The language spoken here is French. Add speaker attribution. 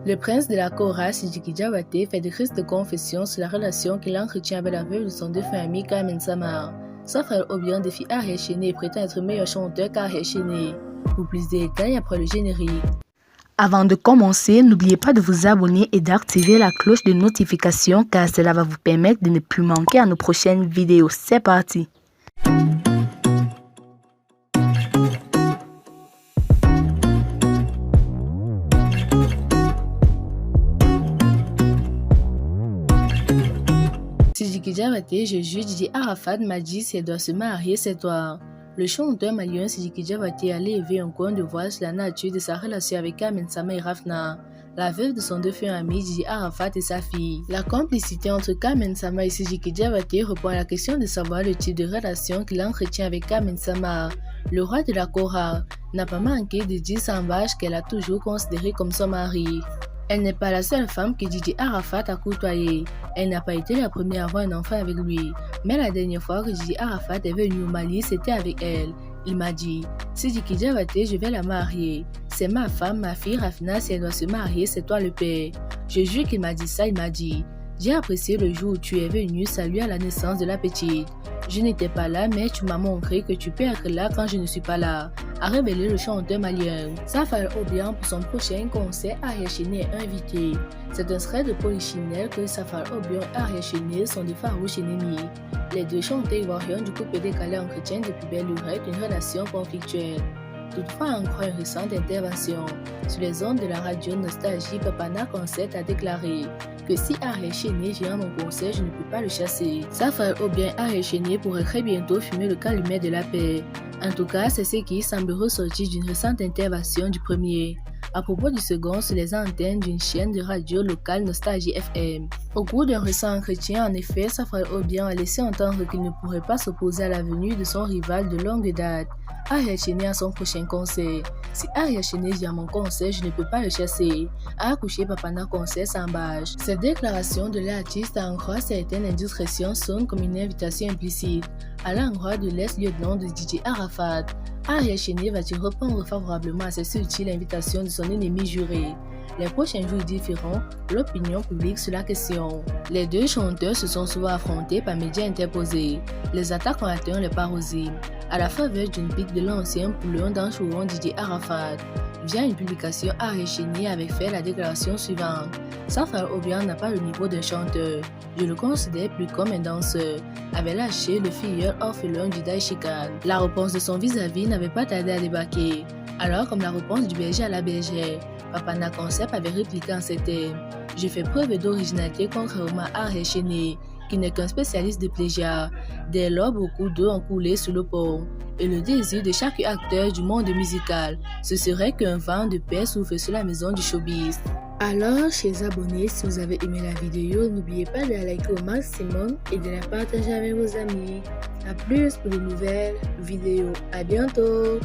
Speaker 1: Le prince de la Kora, Sidiki Diabaté, fait des crises de confession sur la relation qu'il entretient avec la veuve de son défunt ami Carmen Samar. Son frère Obiang défie Ariel Chéné et prétend être meilleur chanteur qu'Ariel Chéné. Pour plus de détails après le générique.
Speaker 2: Avant de commencer, n'oubliez pas de vous abonner et d'activer la cloche de notification car cela va vous permettre de ne plus manquer à nos prochaines vidéos. C'est parti!
Speaker 1: Sidiki Diabaté, je juge Didi Arafat m'a dit si elle doit se marier, c'est toi. Le chanteur malien Sidiki Diabaté a levé un coin de voile sur la nature de sa relation avec Carmen Samar et Rafna, la veuve de son défunt ami Didi Arafat et sa fille. La complicité entre Carmen Samar et Sidiki Diabaté répond à la question de savoir le type de relation qu'il entretient avec Carmen Samar. Le roi de la Kora n'a pas manqué de dire sans bâche qu'elle a toujours considéré comme son mari. Elle n'est pas la seule femme que Didi Arafat a côtoyée. Elle n'a pas été la première à avoir un enfant avec lui. Mais la dernière fois que Didi Arafat est venu au Mali, c'était avec elle. Il m'a dit, Sidiki Diabaté, je vais la marier. C'est ma femme, ma fille Rafna, si elle doit se marier, c'est toi le père. Je jure qu'il m'a dit ça, il m'a dit, j'ai apprécié le jour où tu es venu saluer à la naissance de la petite. Je n'étais pas là, mais tu m'as montré que tu peux être là quand je ne suis pas là, a révélé le chanteur malien. Safar Obiang pour son prochain concert, Ariel Chéné est invité. C'est un thread de polichinelle que Safar Obiang et Ariel Chéné sont de farouches ennemis. Les deux chanteurs ivoiriens du couple décalé entretiennent depuis belle lurette une relation conflictuelle. Toutefois, en croit une récente intervention sur les ondes de la radio Nostalgie, Papana Concert a déclaré que si Ariel Chéné vient à mon concert, je ne peux pas le chasser. Safar Obiang et Ariel Chéné pourraient très bientôt fumer le calumet de la paix. En tout cas, c'est ce qui semble ressortir d'une récente intervention du premier à propos du second sur les antennes d'une chaîne de radio locale Nostalgie FM. Au cours d'un récent entretien, en effet, Safar Obiang a laissé entendre qu'il ne pourrait pas s'opposer à la venue de son rival de longue date, Ariel Chéné, à son prochain concert. Si Ariel Chéné vient à mon concert, je ne peux pas le chasser, a accouché Papana Concert sans bâche. Cette déclaration de l'artiste à en croire certaines indiscrétions sonne comme une invitation implicite à l'endroit de l'ex-lieutenant de Didi Arafat. Ariel Chéné va-t-il répondre favorablement à cette subtile invitation de son ennemi juré? Les prochains jours différents l'opinion publique sur la question. Les deux chanteurs se sont souvent affrontés par médias interposés. Les attaques ont atteint les paroxysmes à la faveur d'une pique de l'ancien poulain d'Anchouron Didi Arafat. Via une publication, Ariel Chéné avait fait la déclaration suivante. Safar Obiang n'a pas le niveau d'un chanteur. Je le considère plus comme un danseur, avait lâché le filleul orphelin du Daishikan. La réponse de son vis-à-vis n'avait pas tardé à débarquer. Alors, comme la réponse du berger à la bergère, Papana Concept avait répliqué en ces termes. Je fais preuve d'originalité contrairement à Ariel Chéné, qui n'est qu'un spécialiste de plagiat. Dès lors, beaucoup d'eau ont coulé sous le pont. Et le désir de chaque acteur du monde musical, ce serait qu'un vent de paix souffle sur la maison du showbiz. Alors, chers abonnés, si vous avez aimé la vidéo, n'oubliez pas de la liker au maximum et de la partager avec vos amis. A plus pour de nouvelles vidéos. À bientôt!